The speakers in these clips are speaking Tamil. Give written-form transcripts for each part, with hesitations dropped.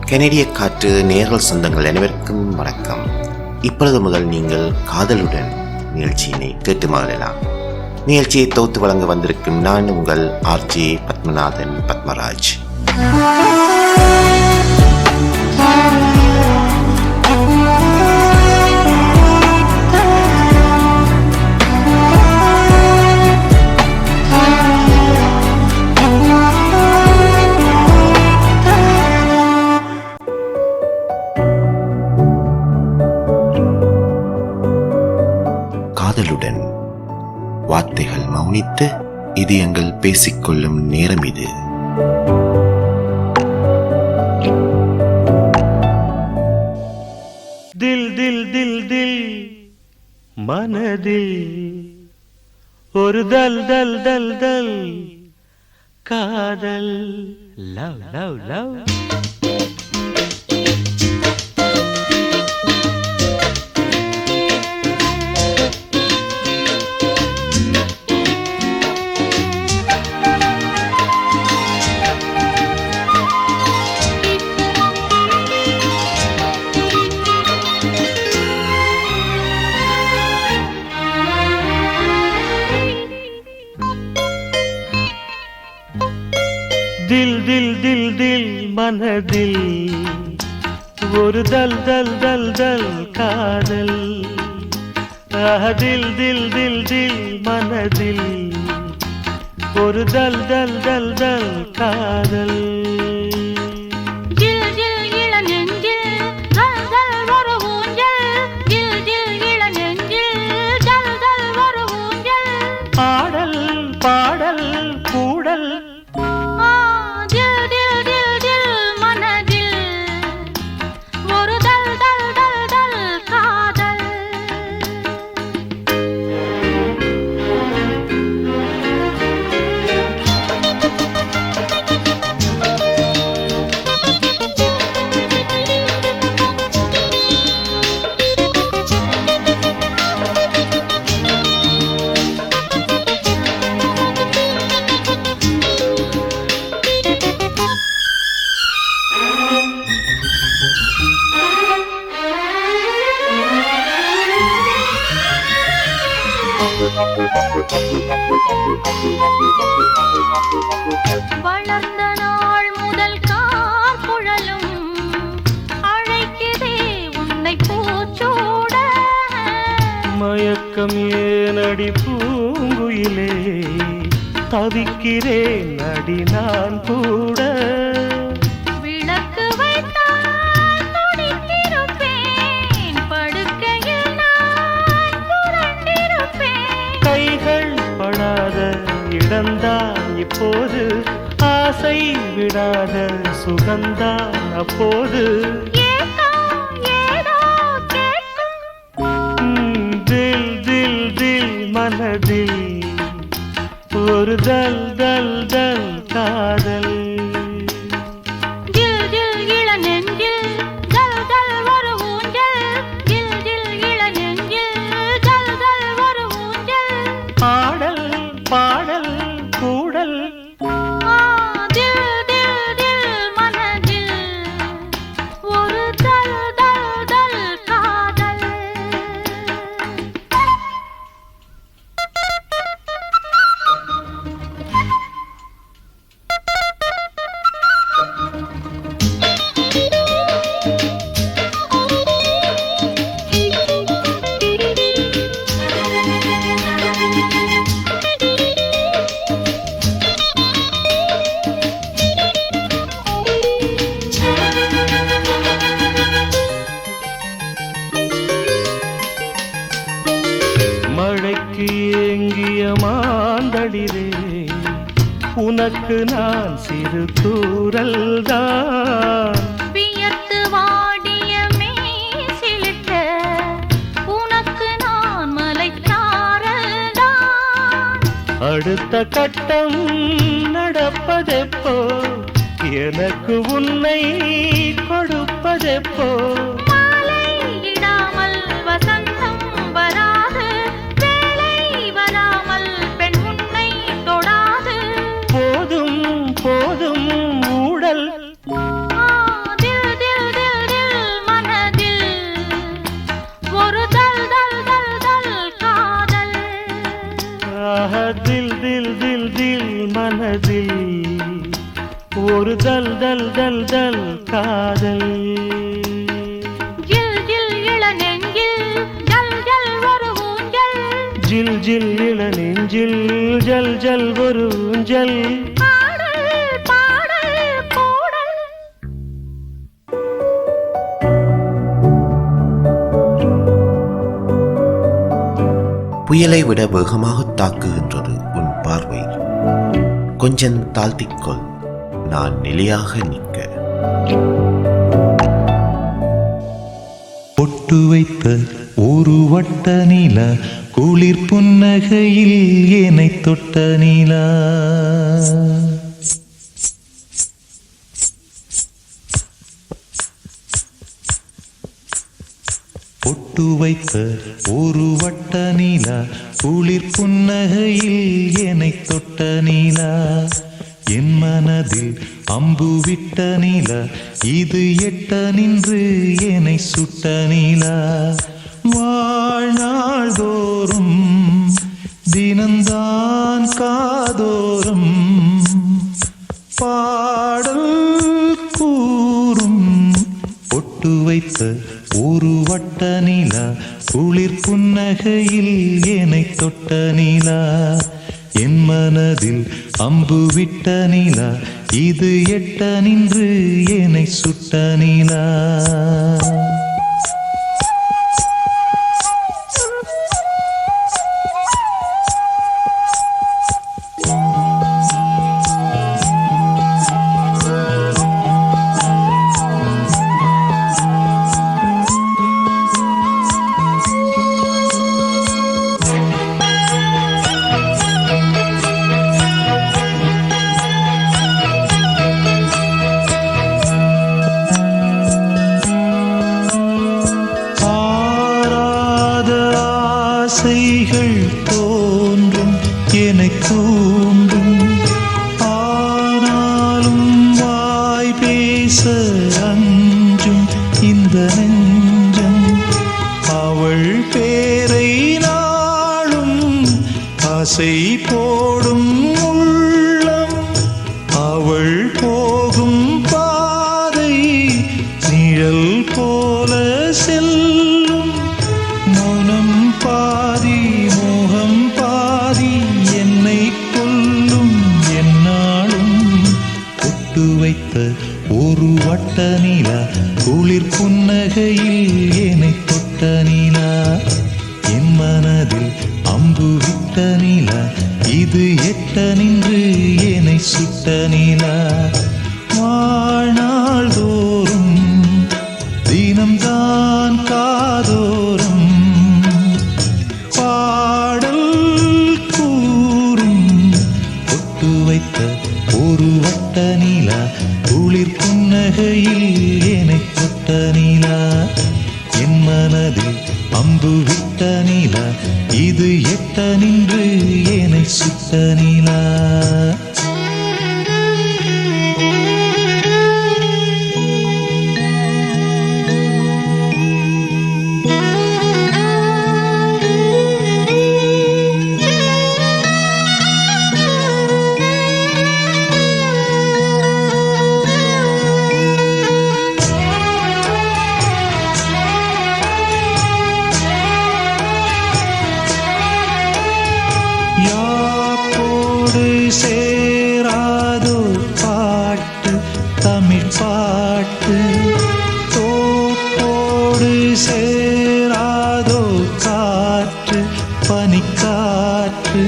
கனடிய காற்று நேரல் சொந்தங்கள் அனைவருக்கும் வணக்கம். இப்பொழுது முதல் நீங்கள் காதலுடன் நிகழ்ச்சியினை கேட்டு மகிழலாம். நிகழ்ச்சியை தொகுத்து வழங்க வந்திருக்கும் நான் உங்கள் ஆர்ஜே பத்மநாதன் பத்மராஜ். காதலுடன் வார்த்தைகள் மௌனித்து இதயங்கள் பேசிக்கொள்ளும் நேரம் இது. தில் தில் தில் தில் மனதில் ஒரு தல் தல் தல் தல் காதல் லவ் லவ் லவ். தில் தில் தில் தில் மனதில் ஒரு தல் தல் தல் தல் காதல். தில் தில் தில் தில் மனதில் ஒரு தல் தல் தல் தல் காதல். பாடல் பாடல் கூடல் வளர்ந்த நாள் முதல் கார் குழலும் அழைக்கிறே உன்னை பூச்சூட. மயக்கம் ஏனடி பூங்குயிலே தவிக்கிறேன் அடி நான் கூட. விளக்கு வைத்தால் துடித்திருப்பேன், படுக்கையில் நான் புரண்டிருப்பேன். கைகள் படாத இடந்தான் இப்போது, ஆசை விடாத சுகந்தான் அப்போது. தில் தில் தில் மனதில் ஒரு தல் தல் தல் காதல். பாடல் பாடல் கூடல் ஒரு தல் தல் தல் காதல். மழைக்கு ஏங்கிய மாந்தளிரே உனக்கு நான் சிறு தூறல் தான். வியர்த்து வாடிய மேசிலிட்ட உனக்கு நான் மலைச்சாரல்தான். அடுத்த கட்டம் நடப்பதெப்போ, எனக்கு உன்னை கொடுப்பதெப்போ. மாலையிடாமல் வசந்தம் வராது, வேலை வராமல் பெண் உன்னை தொடாது. போதும் போதும் ஊடல். தில் தில் மனதில் ஒரு தல் தல் தல் தல் காதல். ஜில் ஜில் இளநெஞ்சில் ஜல் ஜல் ஒரு ஊஞ்சல். ஜில் ஜில் இளநெஞ்சில் ஜல் ஜல் ஒரு ஊஞ்சல். பாடல் பாடல் கூடல். புயலை விட வேகமாக தாக்குகின்றது உன் பார்வை. கொஞ்சம் தாழ்த்திக்கொள், நான் நிலையாக நிற்க. பொட்டு வைத்த ஒரு வட்ட நிலா, குளிர் புன்னகையில் என்னை தொட்ட நிலா. பொட்டு வைத்த ஒரு வட்ட நிலா, குளிர் புன்னகையில் என்னை தொட்ட நிலா. என் மனதில் அம்பு விட்ட நிலா, இது எட்ட நின்று என்னை சுட்ட நிலா. வாழ்நாள் தோறும் தினந்தான் காதோறும் பாடல் கூறும். பொட்டு வைத்த ஒரு வட்ட நிலா, குளிர் புன்னகையில் என்னை தொட்ட நிலா. என் மனதில் அம்பு விட்ட நிலா, இது எட்ட நின்று என்னை சுட்ட நிலா. ஆசைகள் தோன்றும் என்னை தூண்டும், ஆனாலும் வாய் பேச அஞ்சும் இந்த நெஞ்சம். அவள் பேரை நாளும் ஆசை போடும் உள்ளம். அவள் போகும் பாதை நிழல் போல செல்லும். மௌனம் பாதி மோகம் பாதி என்னை கொல்லும் என்னாலும். பொட்டு வைத்த ஒரு வட்ட நிலா, குளிர் புன்னகையில் என்னை தொட்ட நிலா. என் மனதில் அம்பு விட்ட நிலா, இது எட்ட நின்று என்னை சுட்ட நிலா. வாழ்நாள் தோறும் தினம்தான் காதோறும் பாடல் கூறும். பொட்டு வைத்த ஒரு வட்ட நிலா, குளிர் புன்னகையில் என்னை தொட்ட நிலா. என் மனதில் அம்பு விட்ட நிலா, இது எட்ட நின்று என்னை சுட்ட நிலா. யாப்போடு சேராதோ பாட்டு தமிழ் பாட்டு, தோப்போடு சேராதோ காற்று பனிக்காற்று.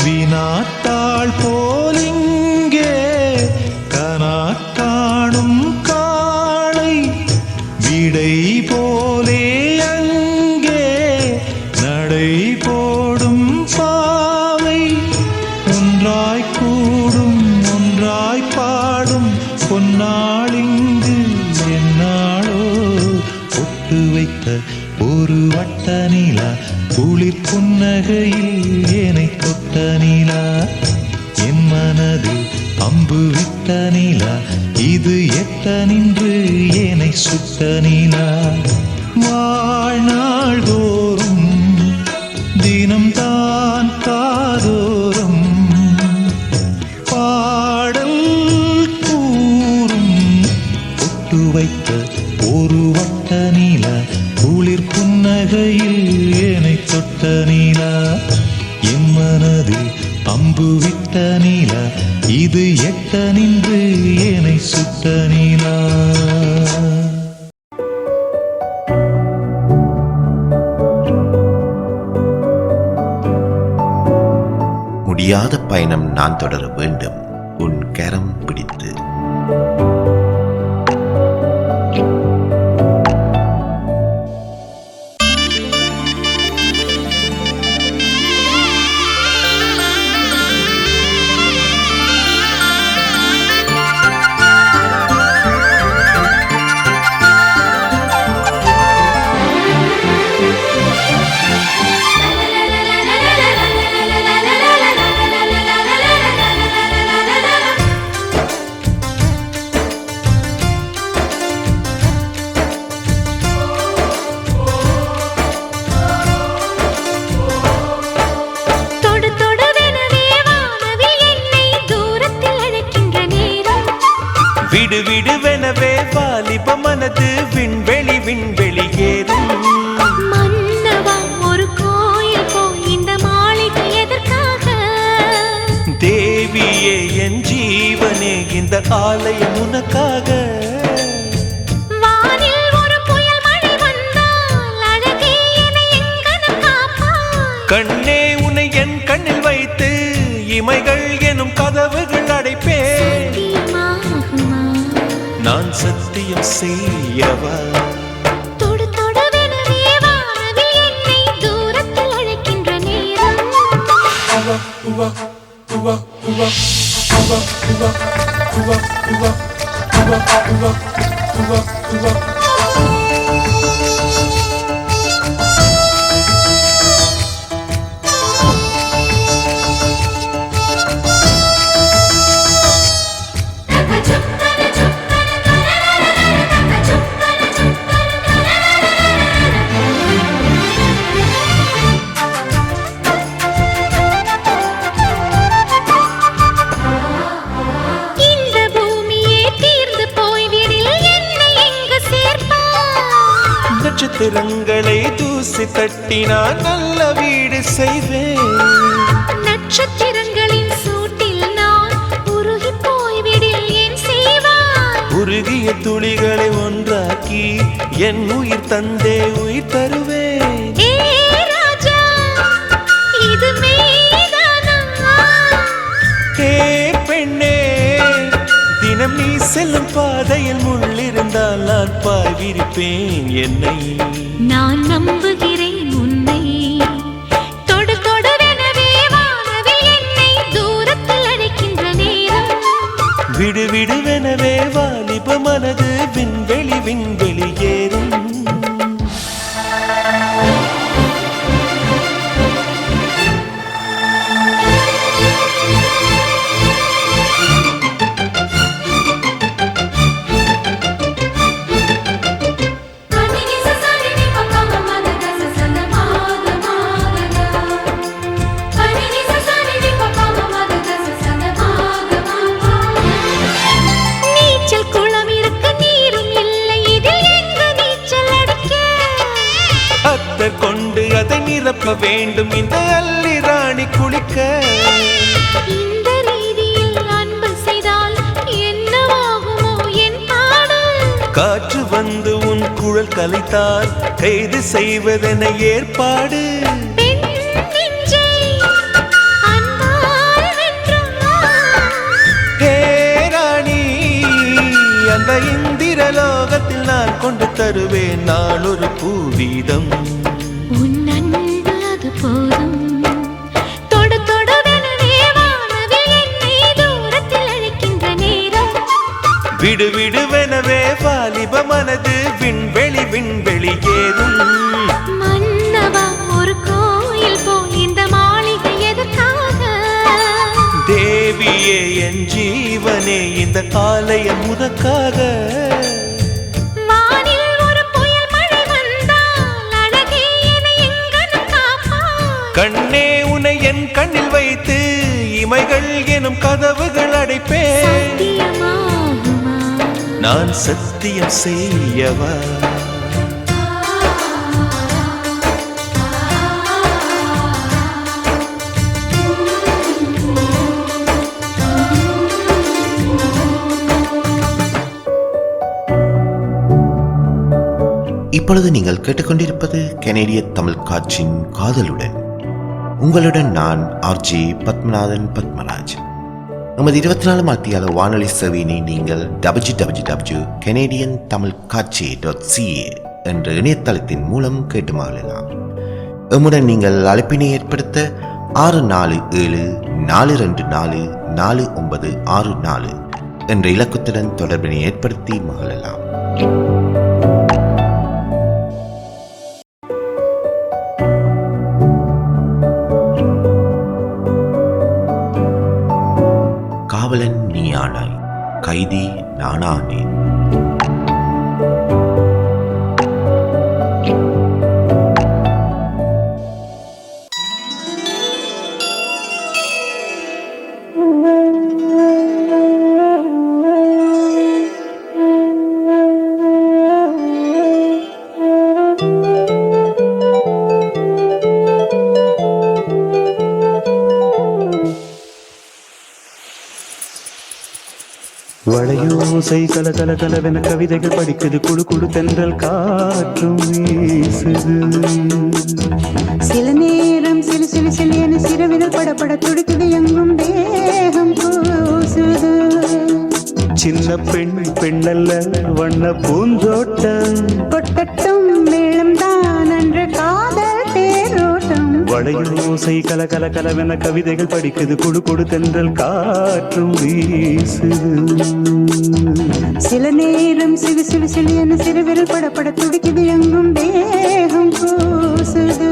வினாத்தாள் போலிங்கே கனா காணும் காளை, விடை போலே அங்கே நடை போடும் பாவை. ஒன்றாய் கூடும் ஒன்றாய் பாடும் பொன்னாளிங்கு என்னாளோ. பொட்டு வைத்த ஒரு வட்ட நிலா, குளிர் புன்னகையில் என்னை தொட்ட நிலா. என் மனதில் அம்பு விட்ட நிலா, இது எட்ட நின்று என்னை சுட்ட நிலா. வாழ்நாள் தோறும் தினம்தான் காதோறும் வைத்த ஒரு வட்ட நீலா, குளிர் புன்னகையில் என்னை தொட்ட நீலா, என் மனதில் அம்பு விட்ட நீலா, இது எட்ட நின்று என்னை சுட்ட நீலா. முடியாத பயணம் நான் தொடர வேண்டும் உன் கரம் பிடித்து. விடு விடுவெனவே வாலிப மனது விண்வெளி விண்வெளி ஏறும். மன்னவா ஒரு கோயில் போய் இந்த மாளிகை எதற்காக? தேவியே என் ஜீவனே இந்த ஆலயம் உனக்காக. வானில் ஒரு புயல் மழை வந்தால் அழகே என்னை எங்கனம் காப்பாய். கண்ணே உன்னை என் கண்ணில் வைத்து இமைகள் எனும் கதவுகள் அடைப்பேன். நான் சத்தியம் செய்யவா? தொடு தொடுவெனவே வானவில் என்னை தூரத்தில் அழைக்கின்ற நேரம். நட்சத்திரங்களை தூசி தட்டினால் நல்ல வீடு செய்வேன். நட்சத்திரங்களின் சூட்டில் நான் உருகி போய்விடில் ஏன் செய்வாய்? உருகிய துளிகளை ஒன்றாக்கி என் உயிர் தந்தே உயிர் தருவேன். ஏ ராஜா, இது மெய்தானா? ஏ பெண்ணே, தினம் நீ செல்லும் பாதையில் முள்ளிருந்தால் நான் பாய் விரிப்பேன் என்னை. நான் நம்புகிறேன் உன்னை. தொடு தொடுவெனவே வானவில் என்னை தூரத்தில் அழைக்கின்ற நேரம். விடு விடுவெனவே வாலிப மனது விண்வெளி விண்வெளி ஏறும். கொண்டு அதை நிரப்ப வேண்டும் இந்த அல்லி ராணி குளிக்க. இந்த ரீதியில் அன்பு செய்தால் என்னவாகுமோ என் பாடல்? காற்று வந்து உன் குழல் கலைத்தால் கைது செய்வதென ஏற்பாடு. பெண் நெஞ்சை அன்பால் வென்றாய். ஹே ராணி, அந்த இந்திரலோகத்தில் நான் கொண்டு தருவேன் நாள் ஒரு பூவீதம். உன் அன்பு அது போதும். தொடு தொடுவெனவே வானவில் என்னை தூரத்தில் அழைக்கின்ற நேரம். விடு விடுவெனவே வாலிப மனது விண்வெளி விண்வெளி ஏறும். மன்னவா ஒரு கோயில் போய் இந்த மாளிகை எதற்காக? தேவியே என் ஜீவனே இந்த ஆலயம் உனக்காக. கண்ணே உன்னை என் கண்ணில் வைத்து இமைகள் எனும் கதவுகள் அடைப்பேன். சத்தியமாகுமா? நான் சத்தியம் செய்யவா? இப்பொழுது நீங்கள் கேட்டுக்கொண்டிருப்பது கனேடிய தமிழ் காட்சியின் காதலுடன். உங்களுடன் நான் ஆர்ஜே பத்மநாதன் பத்மராஜ். நமது 24 மத்தியால வானொலி சேவையினை நீங்கள் www.canadiantamilkaatchi.ca என்ற இணையதளத்தின் மூலம் கேட்டு மகிழலாம். எம்முடன் நீங்கள் அழைப்பினை ஏற்படுத்த 647-424-4964 என்ற இலக்கத்துடன் தொடர்பினை ஏற்படுத்தி மகிழலாம். காவலன் நீயானாய், கைதி நானானேன். வளையோசை கல கல கலவென கவிதைகள் படிக்குது, குழு குழு தென்றல் காற்றும் வீசுது. சில நேரம் சிலு சிலு சிலு என சிறுவிரல் படப்பட துடிக்குது, எங்கும் தேகம் கூசுது. சின்ன பெண் பெண்ணல்ல வண்ண பூந்தோட்டம், கொட்டட்டும் மேளம் தான் அன்று காதல் தேரோட்டம். வளையோசை கல கல கலவென கவிதைகள் படிக்குது, குழு குழு தென்றல் காற்றும் வீசுது. சில நேரம் சிலு சிலு சிலு என சிறுவிரல் படப்பட துடிக்குது, எங்கும் தேகம் கூசுது.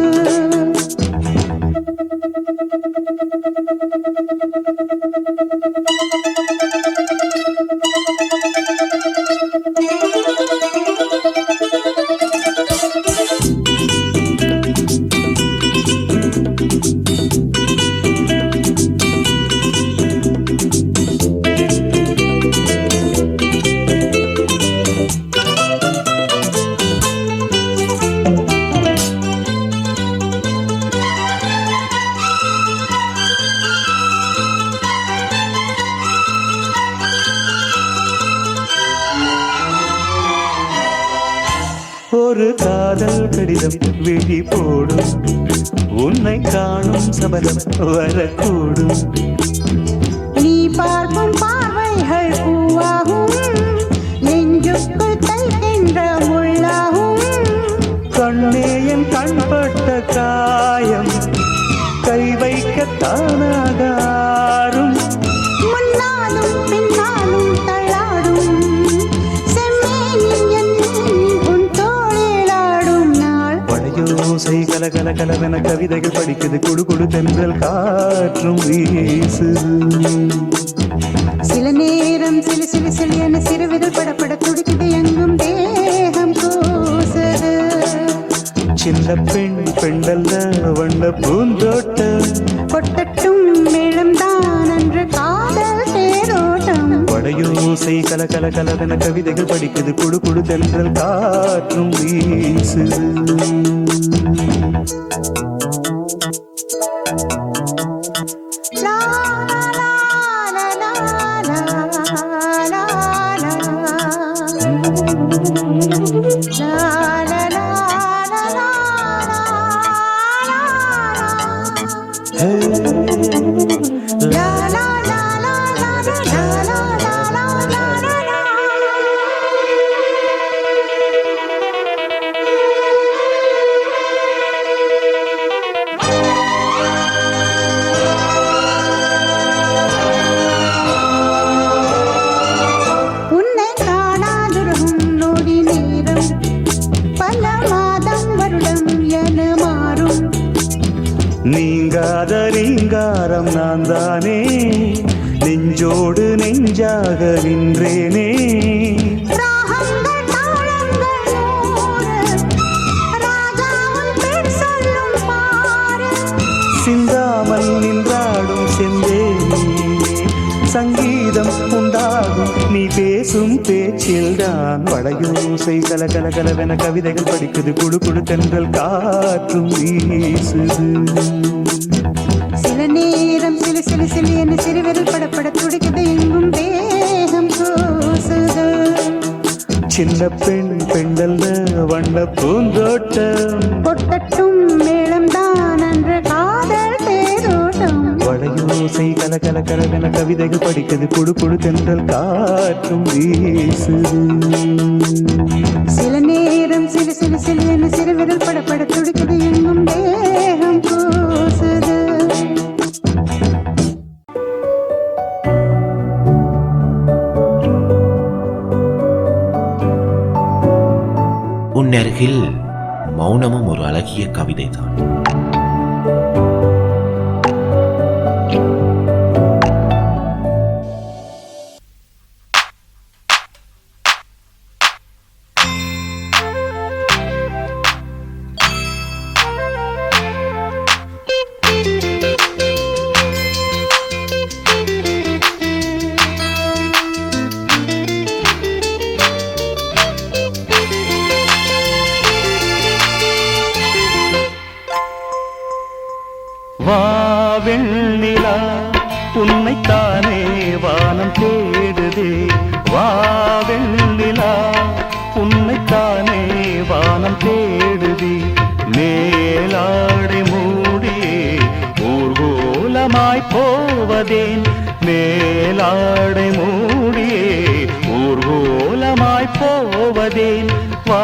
ஒரு காதல் கடிதம் விழி போடும், உன்னை காணும் சபதம் வரக்கூடும். நீ பார்க்கும் பார்வைகள் பூவாகும், நெஞ்சுக்குள் தைக்கின்ற முள்ளாகும். கண்ணே என் கண்பட்ட காயம் கை வைக்க தானாகாரும். முன்னாலும் பின்னாலும் தள்ளாடும் செம்மேனி என் உன் தோளிலாடும் நாள். வளையோசை கல கல கலவென கவிதைகள் படிக்குது, குடு குடு தென்றல் காற்றும் வீசுது. சில நேரம் சிலு சிலு சிலு என சிறுவிரல் படப்பட துடிக்குது, எங்கும் தேகம் கூசுது. சின்ன பெண் பெண்ணல்ல வண்ண பூந்தோட்டம், கொட்டட்டும் மேளம் தான் அன்று காதல் தேரோட்டம். வளையோசை கல கல கலவென கவிதைகள் படிக்குது, குடு குடு தென்றல் காற்றும் வீசுது. லா லா லா லா லா லா லா லா. லா லா லா லா லா ஹே, லா லா லா லா லா லா லா லா லா லா. உன்னை காணாதிருக்கும் நொடி நேரம் பல மாதம் வருடம் என மாறும். நீங்காத ரீங்காரம் நான் தானே, நெஞ்சோடு நெஞ்சாக நின்றேனே. ராகங்கள் தாளங்கள் நூறு, ராஜாவும் பெண் சொல்லும் பாரு. சிந்தாமல் நின்றாடும் செந்தேனே, சங்கீதம் உண்டாகும் நீ பேசும் பேச்சில்தான் வளையோசை கல கல கலவென கவிதைகள் படிக்குது குழு குழு தென்றல் காற்றும் வீசுது சில நேரம் சிலு சிலு சிலு என்று சிறுவிரல் படப்பட துடிக்குது எங்கும் தேகம் கூசுது சின்ன பெண் பெண்டல்ல வண்ண பூந்தோட்டம் கொட்டட்டும் மேளம்தான் அன்று காதல் தேரோட்டம் வளையோசை கல கல கலவென கவிதைகள் படிக்குது குழு குழு தென்றல் காற்றும் வீசுது சில நேரம் சிலு சிலு சிலு என்று சிறுவிரல் படப்பட துடிக்குது எங்கும் தேகம் கூசுது உன்னருகில் மௌனமும் ஒரு அழகிய கவிதைதான். வெண்ணிலா உன்னைத்தானே வானம் தேடுதே வா வெண்ணிலா உன்னைத்தானே வானம் தேடுதே மேலாடை மூடியே ஊர்கோலமாய் போவதேன் மேலாடை மூடியே ஊர்கோலமாய் போவதேன் வா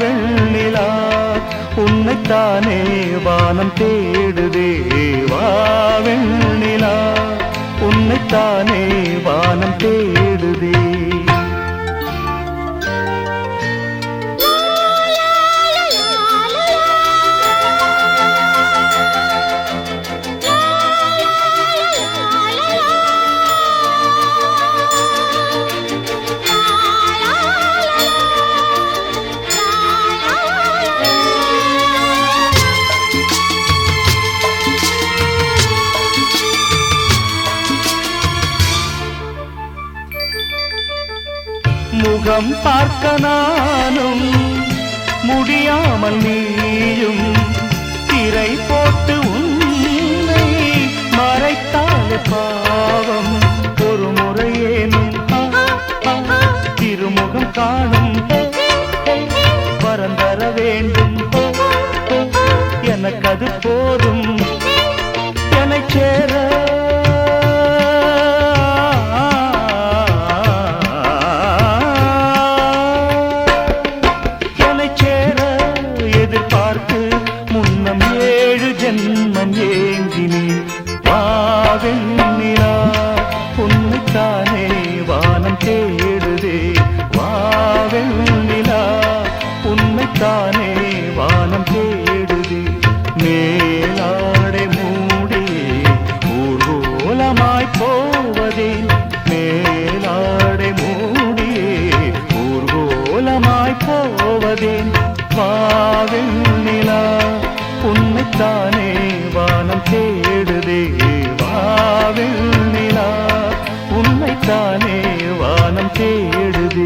வெண்ணிலா உன்னைத்தானே வானம் தேடுதே வா வெண்ணிலா உன்னைத்தானே வானம் தேடுதே முகம் பார்க்க நானும் முடியாமல் நீயும் திரை போட்டு உன்னை மறைத்தாலே பாவம் ஒரு முறையேனும் திருமுகம் காணும் வரம் தர வேண்டும் எனக்கு அது போதும் என்னை சேர வெண்ணிலா உன்னைத்தானே வானம் தேடுதே வா வெண்ணிலா உன்னைத்தானே வானம் தேடுதே மேலாடை மூடியே ஊர்கோலமாய் போவதே மேலாடை மூடியே ஊர்கோலமாய் போவதே வா வெண்ணிலா உன்னைத்தானே வானம் தேடுதே வெண்ணிலா உன்னைத்தானே வானம் தேடுதே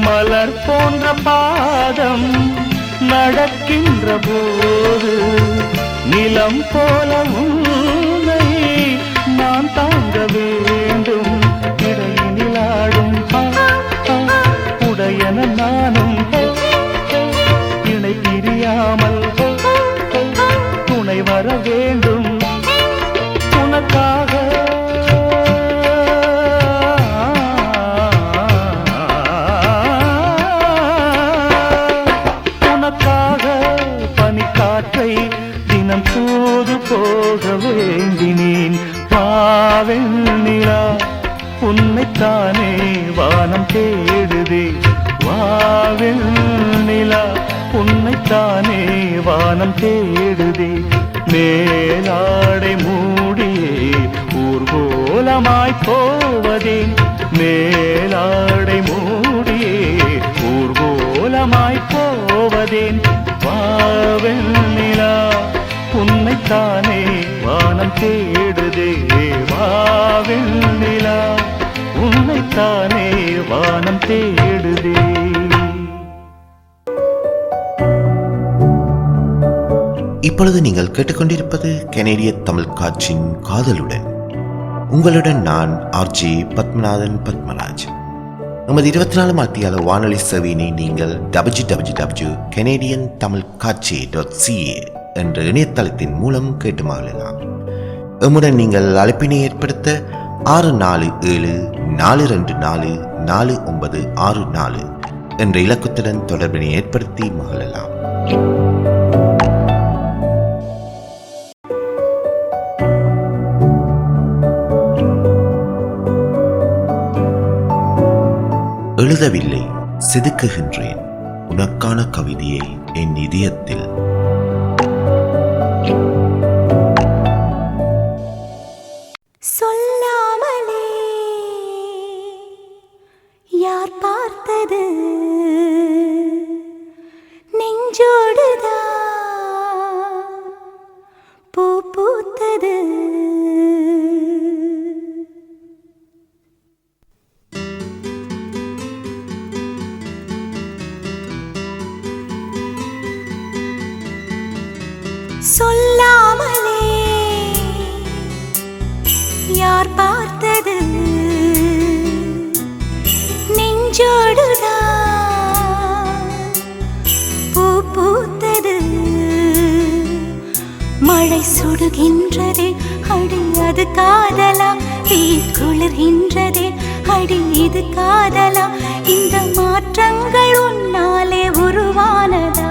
மலர் போன்ற பாதம் நடக்கின்ற போது நிலம் போல உன்னை நான் தாங்க வேண்டும் இடையினிலாடும் உடையன நானும் இணை பிரியாமல் துணை வர வேண்டும் உனக்காக பனிக்காற்றை தினம் தூது போ போக வேண்டினேன். வாவெண்ணிலா உன்னைத்தானே வானம் தேடுதே. வாவெண்ணிலா உன்னைத்தானே வானம் தேடுதே. மேலாடை மூடியே ஊர்கோலமாய் போவதேன். மேலாடை மூடியே ஊர்கோலமாய் போவதேன். வாவெண்ணிலா உன்னைத்தானே வானம் தேடுதே. வாவெண்ணிலா உன்னைத்தானே வானம் தேடுதே. இப்பொழுது நீங்கள் கேட்டுக்கொண்டிருப்பது கனேடிய தமிழ் காட்சியின் காதலுடன். உங்களுடன் நான் ஆர்ஜி பத்மநாதன் பத்மராஜ். நமது 24 மத்தியால வானொலி சேவையினை நீங்கள் www.canadiantamilkaatchi.ca என்ற இணையதளத்தின் மூலம் கேட்டு மகிழலாம். எம்முடன் நீங்கள் அழைப்பினை ஏற்படுத்த 647-424-4964 என்ற இலக்கத்துடன் தொடர்பினை ஏற்படுத்தி மகிழலாம். எழுதவில்லை, செதுக்குகின்றேன் உனக்கான கவிதையை என் இதயத்தில். சொல்லாமலே யார் பார்த்தது நெஞ்சோடுதான் பூ பூத்தது. சொல்லாமலே யார் பார்த்தது நெஞ்சோடுதான் பூ பூத்தது. மழை சுடுகின்றதே அடி அது காதலா. தீ குளிர்கின்றதே அடி இது காதலா. இந்த மாற்றங்கள் உன்னாலே உருவானதா?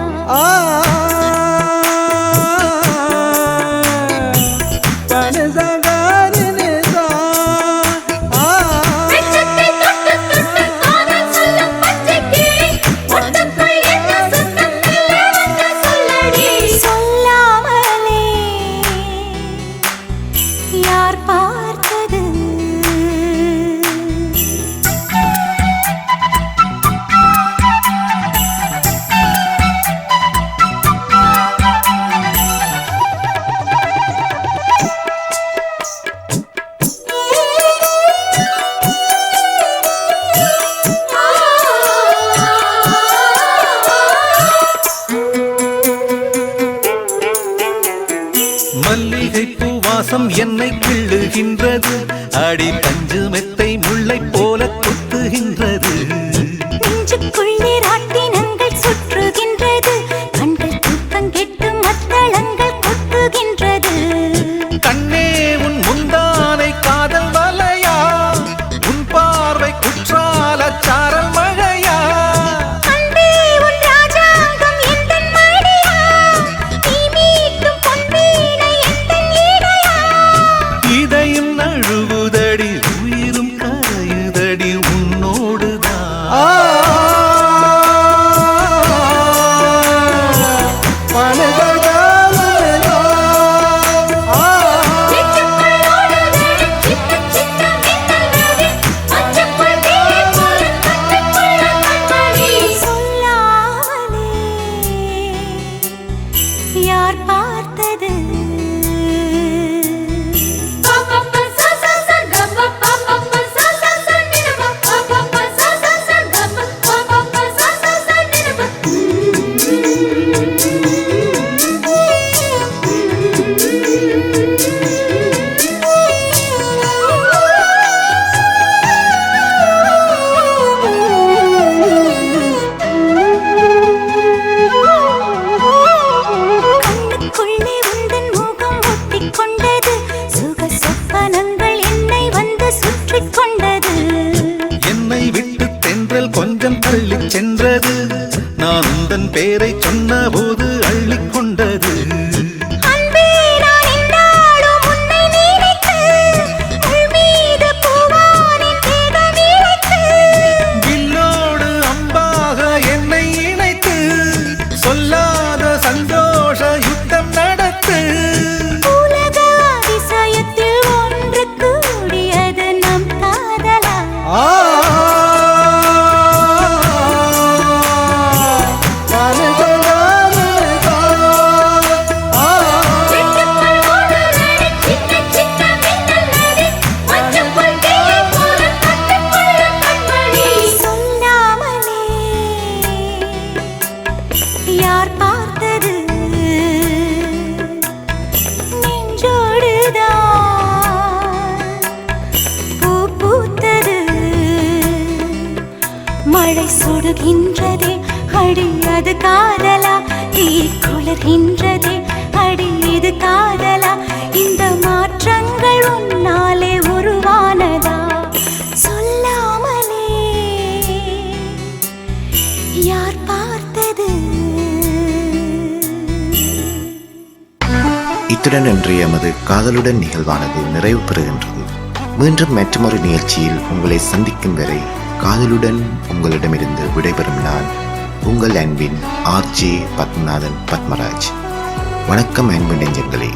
யார் பார்த்தது மல்லிகைப்பூ வாசம் என்னை கிள்ளுகின்றது. அடி பஞ்சு மெத்தை முல்லை போல குத்துகின்றது. நெஞ்சுக்குள்ளே ராட்டினங்கள் சுற்றுகின்றது. கண்கள் தூக்கம் கெட்டு மத்தளங்கள் கொட்டுகின்றது. கண்ணே உன் முந்தானை காதல் வலையா. உன் பார்வை குற்றால சாரல் மழையா. அன்பே உன் ராஜாங்கம் எந்தன் மடியா. நீ மீட்டும் பொன்வீணை எந்தன் இடையா. இதயம் நழுவுதடி உயிரும் உருகின்றதே அடி அது காதலா தீ குளிர்கின்றதே அடி இது காதலா இந்த மாற்றங்கள் உன்னாலே உருவானதா சொல்லாமலே யார் பார்த்தது இத்துடன் இன்றைய எமது காதலுடன் நிகழ்வானது நிறைவு பெறுகின்றது. மீண்டும் மற்றொரு நிகழ்ச்சியில் உங்களை சந்திக்கும் வரை காதலுடன் உங்களிடமிருந்து விடைபெறும் நான் உங்கள் அன்பின் ஆர்ஜே பத்மநாதன் பத்மராஜ். வணக்கம் அன்பு நெஞ்சங்களே.